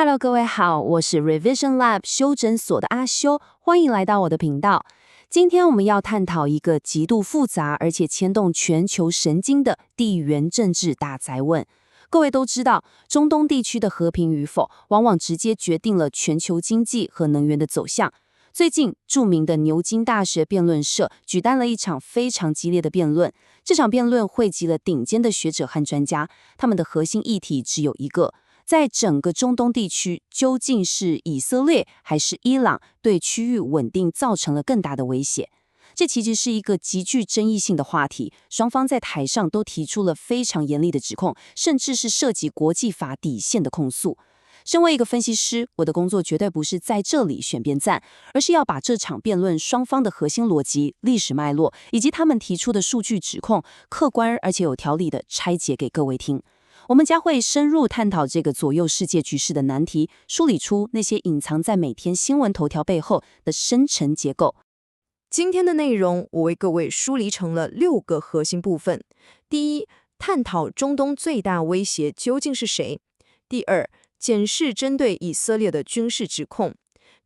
Hello， 各位好，我是 Revision Lab 修診所的阿修，歡迎來到我的頻道。今天我們要探討一個極度複雜而且牽動全球神經的地緣政治大哉問。各位都知道，中東地區的和平與否，往往直接決定了全球經濟和能源的走向。最近，著名的牛津大學辯論社舉辦了一場非常激烈的辯論。這場辯論匯集了頂尖的學者和專家，他們的核心議題只有一個：在整個中東地區，究竟是以色列還是伊朗對區域穩定造成了更大的威脅？這其實是一個極具爭議性的話題，雙方在台上都提出了非常嚴厲的指控，甚至是涉及國際法底線的控訴。身為一個分析師，我的工作絕對不是在這裡選邊站，而是要把這場辯論雙方的核心邏輯、歷史脈絡以及他們提出的數據指控，客觀而且有條理地拆解給各位聽。我們將會深入探討這個左右世界局勢的難題，梳理出那些隱藏在每天新聞頭條背後的深層結構。今天的內容，我為各位梳理成了6個核心部分。第一，探討中東最大威脅究竟是誰？第二，檢視針對以色列的軍事指控。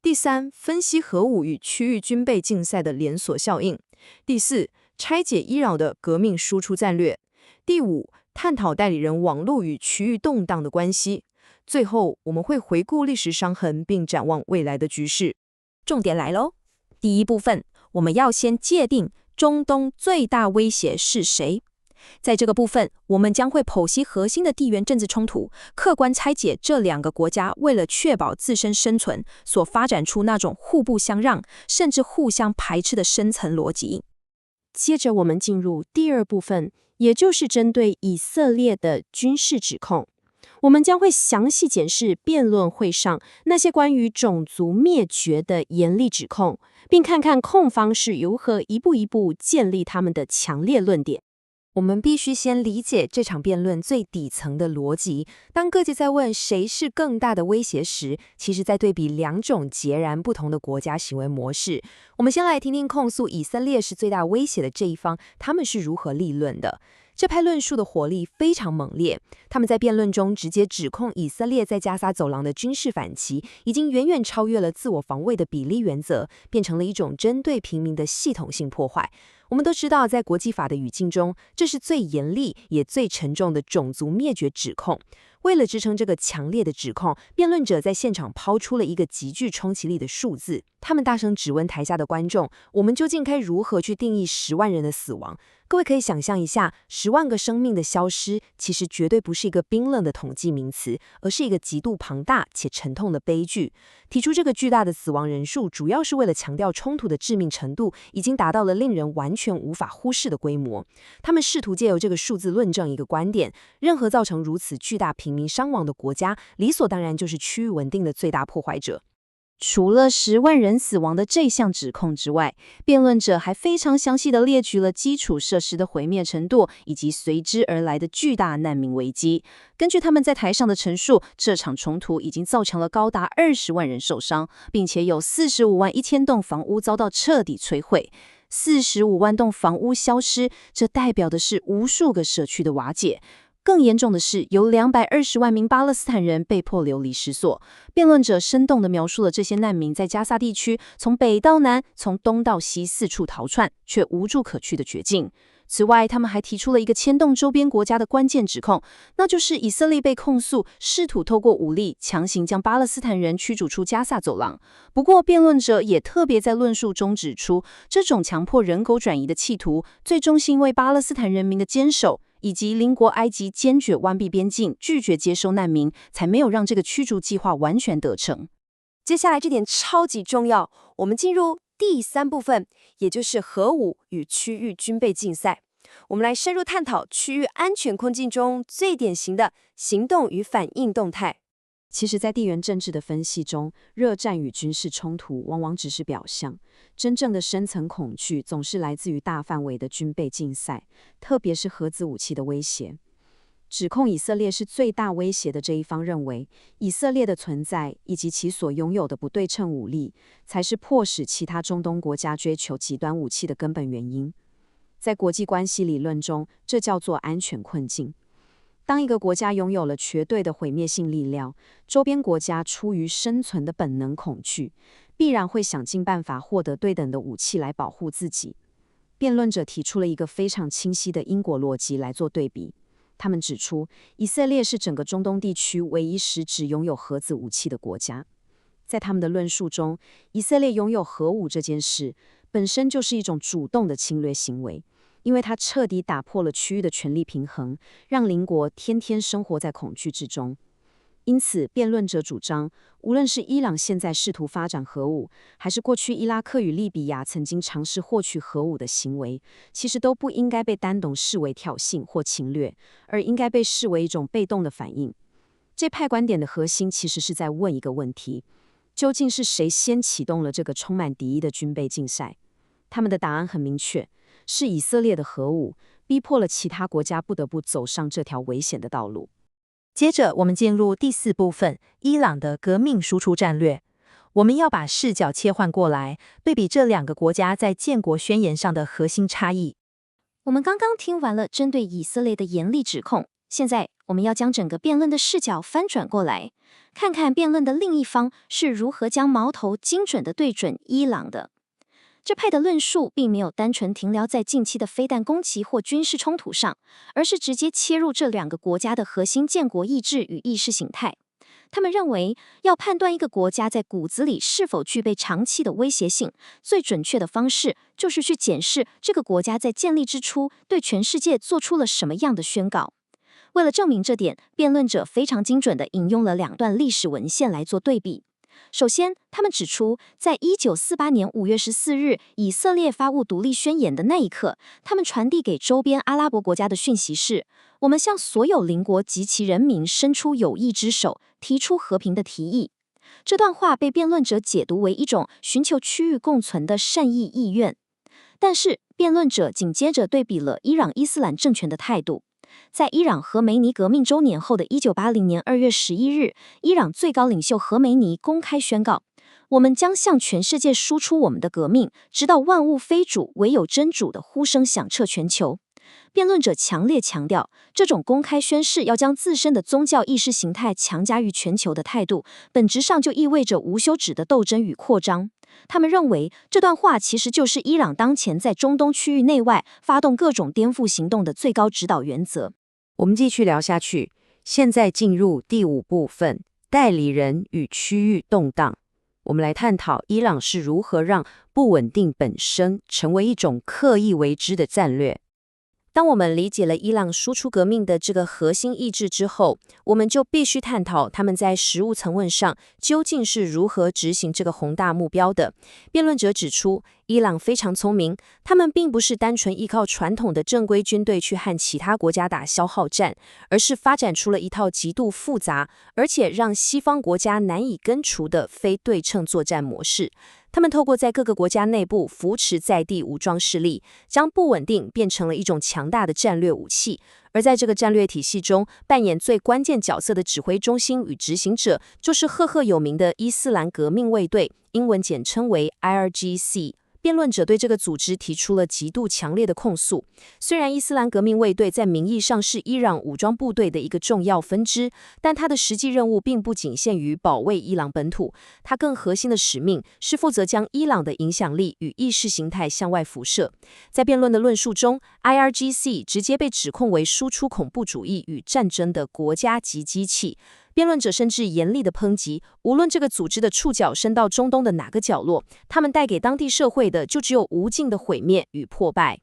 第三，分析核武與區域軍備競賽的連鎖效應。第四，拆解伊朗的革命輸出戰略。第五，探討代理人網絡與區域動盪的關係。最後，我們會回顧歷史傷痕，並展望未來的局勢。重點來嘍！第一部分，我們要先界定中東最大威脅是誰。在這個部分，我們將會剖析核心的地緣政治衝突，客觀拆解這兩個國家為了確保自身生存所發展出那種互不相讓，甚至互相排斥的深層邏輯。接着，我們進入第二部分，也就是針對以色列的軍事指控。我們將會詳細檢視辯論會上那些關於種族滅絕的嚴厲指控，並看看控方是如何一步一步建立他們的強烈論點。我們必須先理解這場辯論最底層的邏輯。當各界在問誰是更大的威脅時，其實在對比兩種截然不同的國家行為模式。我們先來聽聽控訴以色列是最大威脅的這一方，他們是如何立論的。這派論述的火力非常猛烈，他們在辯論中直接指控以色列在加薩走廊的軍事反擊已經遠遠超越了自我防衛的比例原則，變成了一種針對平民的系統性破壞。我們都知道，在國際法的語境中，這是最嚴厲也最沉重的種族滅絕指控。為了支撐這個強烈的指控，辯論者在現場拋出了一個極具衝擊力的數字。他們大聲質問台下的觀眾：我們究竟該如何去定義10萬人的死亡？各位可以想象一下，10萬個生命的消失，其實絕對不是一個冰冷的統計名詞，而是一個極度龐大且沉痛的悲劇。提出這個巨大的死亡人數，主要是為了強調衝突的致命程度已經達到了令人完全無法忽視的規模。他們試圖借由這個數字論證一個觀點：任何造成如此巨大平民傷亡的國家，理所當然就是區域穩定的最大破壞者。除了10萬人死亡的這項指控之外，辯論者還非常詳細地列舉了基礎設施的毀滅程度，以及隨之而來的巨大難民危機。根據他們在台上的陳述，這場衝突已經造成了高達20萬人受傷，並且有45萬1000棟房屋遭到徹底摧毀。45萬棟房屋消失，這代表的是無數個社區的瓦解。更嚴重的是，有220萬名巴勒斯坦人被迫流離失所。辯論者生動地描述了這些難民在加薩地區從北到南、從東到西四處逃竄，卻無處可去的絕境。此外，他們還提出了一個牽動周邊國家的關鍵指控，那就是以色列被控訴試圖透過武力強行將巴勒斯坦人驅逐出加薩走廊。不過，辯論者也特別在論述中指出，這種強迫人口轉移的企圖，最終是因為巴勒斯坦人民的堅守，以及鄰國埃及堅決關閉邊境、拒絕接收難民，才沒有讓這個驅逐計劃完全得逞。接下來這點超級重要，我們進入第3部分，也就是核武與區域軍備競賽。我們來深入探討區域安全困境中最典型的行動與反應動態。其實，在地緣政治的分析中，熱戰與軍事衝突往往只是表象，真正的深層恐懼總是來自於大範圍的軍備競賽，特別是核子武器的威脅。指控以色列是最大威脅的這一方認為，以色列的存在以及其所擁有的不對稱武力，才是迫使其他中東國家追求極端武器的根本原因。在國際關係理論中，這叫做安全困境。當一個國家擁有了絕對的毀滅性力量，周邊國家出於生存的本能恐懼，必然會想盡辦法獲得對等的武器來保護自己。辯論者提出了一個非常清晰的因果邏輯來做對比。他們指出，以色列是整個中東地區唯一實質擁有核子武器的國家。在他們的論述中，以色列擁有核武這件事本身就是一種主動的侵略行為，因為它徹底打破了區域的權力平衡，讓鄰國天天生活在恐懼之中。因此，辯論者主張，無論是伊朗現在試圖發展核武，還是過去伊拉克與利比亞曾經嘗試獲取核武的行為，其實都不應該被單獨視為挑釁或侵略，而應該被視為一種被動的反應。這派觀點的核心其實是在問一個問題：究竟是誰先啟動了這個充滿敵意的軍備競賽？他們的答案很明確，是以色列的核武逼迫了其他國家不得不走上這條危險的道路。接着，我們進入第4部分，伊朗的革命輸出戰略。我們要把視角切換過來，對比這2個國家在建國宣言上的核心差異。我們剛剛聽完了針對以色列的嚴厲指控，現在我們要將整個辯論的視角翻轉過來，看看辯論的另一方是如何將矛頭精準地對準伊朗的。這派的論述並沒有單純停留在近期的飛彈攻擊或軍事衝突上，而是直接切入這2個國家的核心建國意志與意識形態。他們認為，要判斷一個國家在骨子裡是否具備長期的威脅性，最準確的方式就是去檢視這個國家在建立之初對全世界做出了什麼樣的宣告。為了證明這點，辯論者非常精準地引用了2段歷史文獻來做對比。首先，他們指出，在1948年5月14日，以色列發布獨立宣言的那一刻，他們傳遞給周邊阿拉伯國家的訊息是：我們向所有鄰國及其人民伸出友誼之手，提出和平的提議。這段話被辯論者解讀為一種尋求區域共存的善意意願。但是，辯論者緊接着對比了伊朗伊斯蘭政權的態度。在伊朗何梅尼革命週年後的1980年2月11日，伊朗最高領袖何梅尼公開宣告：我們將向全世界輸出我們的革命，直到萬物非主，唯有真主的呼聲響徹全球。辯論者強烈強調，這種公開宣誓要將自身的宗教意識形態強加於全球的態度，本質上就意味着無休止的鬥爭與擴張。他們認為，這段話其實就是伊朗當前在中東區域內外發動各種顛覆行動的最高指導原則。我們繼續聊下去，現在進入第5部分，代理人與區域動盪。我們來探討伊朗是如何讓不穩定本身成為一種刻意為之的戰略。當我們理解了伊朗輸出革命的這個核心意志之後，我們就必須探討他們在實務層面上究竟是如何執行這個宏大目標的。辯論者指出，伊朗非常聰明，他們並不是單純依靠傳統的正規軍隊去和其他國家打消耗戰，而是發展出了一套極度複雜，而且讓西方國家難以根除的非對稱作戰模式。他們透過在各個國家內部扶持在地武裝勢力，將不穩定變成了一種強大的戰略武器。而在這個戰略體系中，扮演最關鍵角色的指揮中心與執行者，就是赫赫有名的伊斯蘭革命衛隊，英文簡稱為 IRGC。辯論者對這個組織提出了極度強烈的控訴。雖然伊斯蘭革命衛隊在名義上是伊朗武裝部隊的一個重要分支，但它的實際任務並不僅限於保衛伊朗本土，它更核心的使命是負責將伊朗的影響力與意識形態向外輻射。在辯論的論述中， IRGC 直接被指控為輸出恐怖主義與戰爭的國家級機器。辯論者甚至嚴厲地抨擊，無論這個組織的觸角伸到中東的哪個角落，他們帶給當地社會的就只有無盡的毀滅與破敗。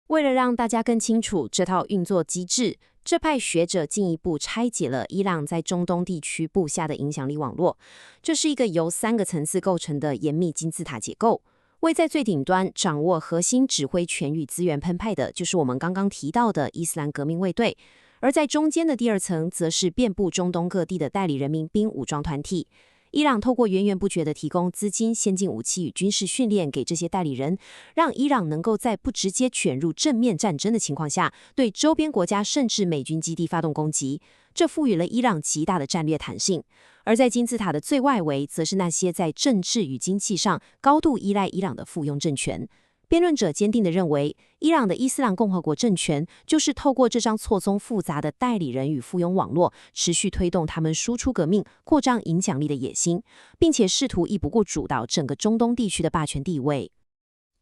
為了讓大家更清楚這套運作機制，這派學者進一步拆解了伊朗在中東地區布下的影響力網絡。這是一個由3個層次構成的嚴密金字塔結構。位在最頂端掌握核心指揮權與資源分派的，就是我們剛剛提到的伊斯蘭革命衛隊。而在中間的第2層，則是遍布中東各地的代理人民兵武裝團體。伊朗透過源源不絕地提供資金、先進武器與軍事訓練給這些代理人，讓伊朗能夠在不直接捲入正面戰爭的情況下，對周邊國家甚至美軍基地發動攻擊。這賦予了伊朗極大的戰略彈性。而在金字塔的最外圍，則是那些在政治與經濟上高度依賴伊朗的附庸政權。辯論者堅定地認為，伊朗的伊斯蘭共和國政權就是透過這張錯綜複雜的代理人與附庸網絡，持續推動他們輸出革命、擴張影響力的野心，並且試圖一不顧主導整個中東地區的霸權地位。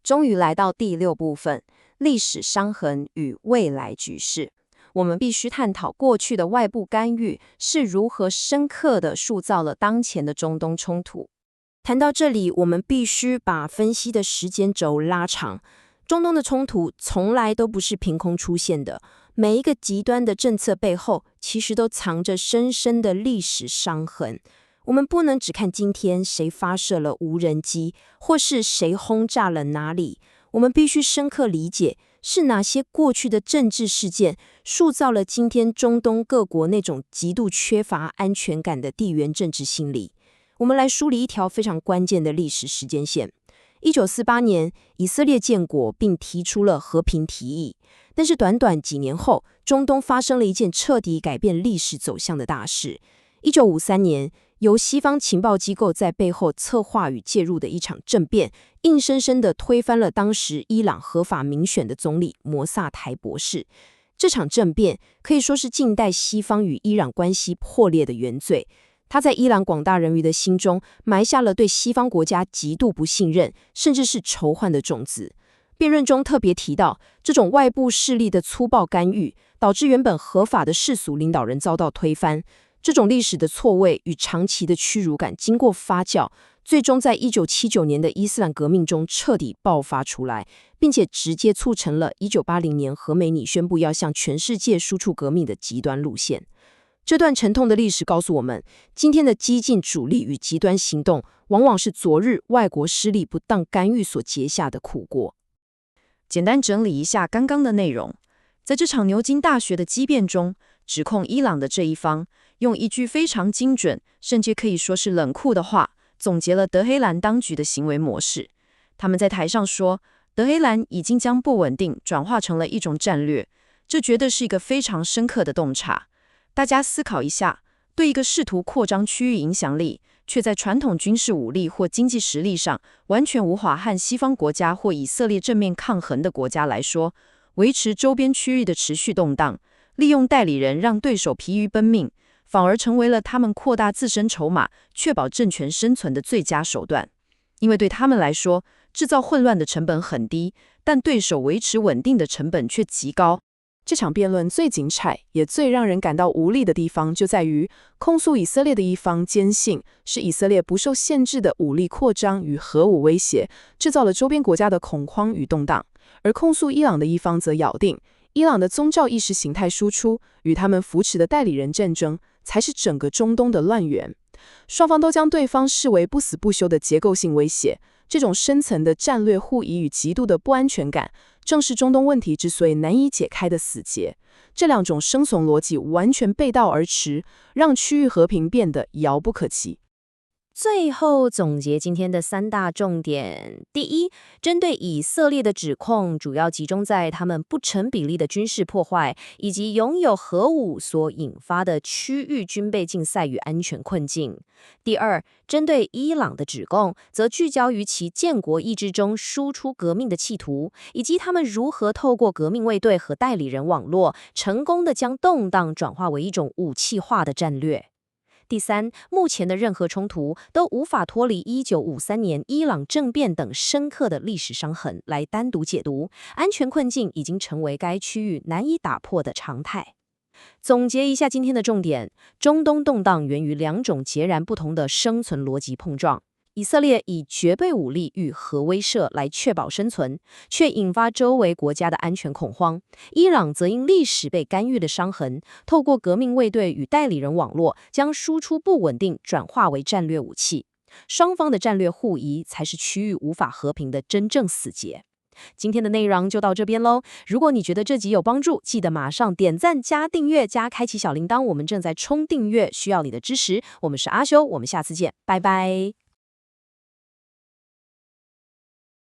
終於來到第6部分，歷史傷痕與未來局勢。我們必須探討過去的外部干預是如何深刻地塑造了當前的中東衝突。談到這裡，我們必須把分析的時間軸拉長。中東的衝突從來都不是憑空出現的，每一個極端的政策背後，其實都藏着深深的歷史傷痕。我們不能只看今天誰發射了無人機，或是誰轟炸了哪裡。我們必須深刻理解，是哪些過去的政治事件，塑造了今天中東各國那種極度缺乏安全感的地緣政治心理。我們來梳理一條非常關鍵的歷史時間線。1948年，以色列建國並提出了和平提議，但是短短幾年後，中東發生了一件徹底改變歷史走向的大事。1953年，由西方情報機構在背後策劃與介入的一場政變，硬生生地推翻了當時伊朗合法民選的總理摩薩台博士。這場政變可以說是近代西方與伊朗關係破裂的原罪。他在伊朗廣大人民的心中埋下了對西方國家極度不信任，甚至是仇恨的種子。辯論中特別提到，這種外部勢力的粗暴干預，導致原本合法的世俗領導人遭到推翻。這種歷史的錯位與長期的屈辱感，經過發酵，最終在1979年的伊斯蘭革命中徹底爆發出來，並且直接促成了1980年荷梅尼宣布要向全世界輸出革命的極端路線。這段沉痛的歷史告訴我們，今天的激進主力與極端行動，往往是昨日外國勢力不當干預所結下的苦果。簡單整理一下剛剛的內容，在這場牛津大學的激辯中，指控伊朗的這一方，用一句非常精準，甚至可以說是冷酷的話，總結了德黑蘭當局的行為模式。他們在台上說，德黑蘭已經將不穩定轉化成了一種戰略，這絕對是一個非常深刻的洞察。大家思考一下，對一個試圖擴張區域影響力，卻在傳統軍事武力或經濟實力上完全無法和西方國家或以色列正面抗衡的國家來說，維持周邊區域的持續動盪，利用代理人讓對手疲於奔命，反而成為了他們擴大自身籌碼、確保政權生存的最佳手段。因為對他們來說，制造混亂的成本很低，但對手維持穩定的成本卻極高。這場辯論最精彩也最讓人感到無力的地方，就在於控訴以色列的一方堅信是以色列不受限制的武力擴張與核武威脅，制造了周邊國家的恐慌與動盪，而控訴伊朗的一方則咬定，伊朗的宗教意識形態輸出與他們扶持的代理人戰爭，才是整個中東的亂源。雙方都將對方視為不死不休的結構性威脅。這種深層的戰略互疑與極度的不安全感，正是中東問題之所以難以解開的死結。這兩種生存邏輯完全背道而馳，讓區域和平變得遙不可及。最後總結今天的3大重點：第一，針對以色列的指控，主要集中在他們不成比例的軍事破壞，以及擁有核武所引發的區域軍備競賽與安全困境。第二，針對伊朗的指控，則聚焦於其建國意志中輸出革命的企圖，以及他們如何透過革命衛隊和代理人網絡，成功地將動盪轉化為一種武器化的戰略。第三，目前的任何衝突都無法脫離1953年伊朗政變等深刻的歷史傷痕來單獨解讀，安全困境已經成為該區域難以打破的常態。總結一下今天的重點，中東動盪源於2種截然不同的生存邏輯碰撞。以色列以絕對武力與核威懾來確保生存，卻引發周圍國家的安全恐慌。伊朗則因歷史被干預的傷痕，透過革命衛隊與代理人網絡，將輸出不穩定轉化為戰略武器。雙方的戰略互疑，才是區域無法和平的真正死結。今天的內容就到這邊嘍。如果你覺得這集有幫助，記得馬上點讚加訂閱加開啟小鈴鐺。我們正在衝訂閱，需要你的支持。我們是阿修，我們下次見，拜拜。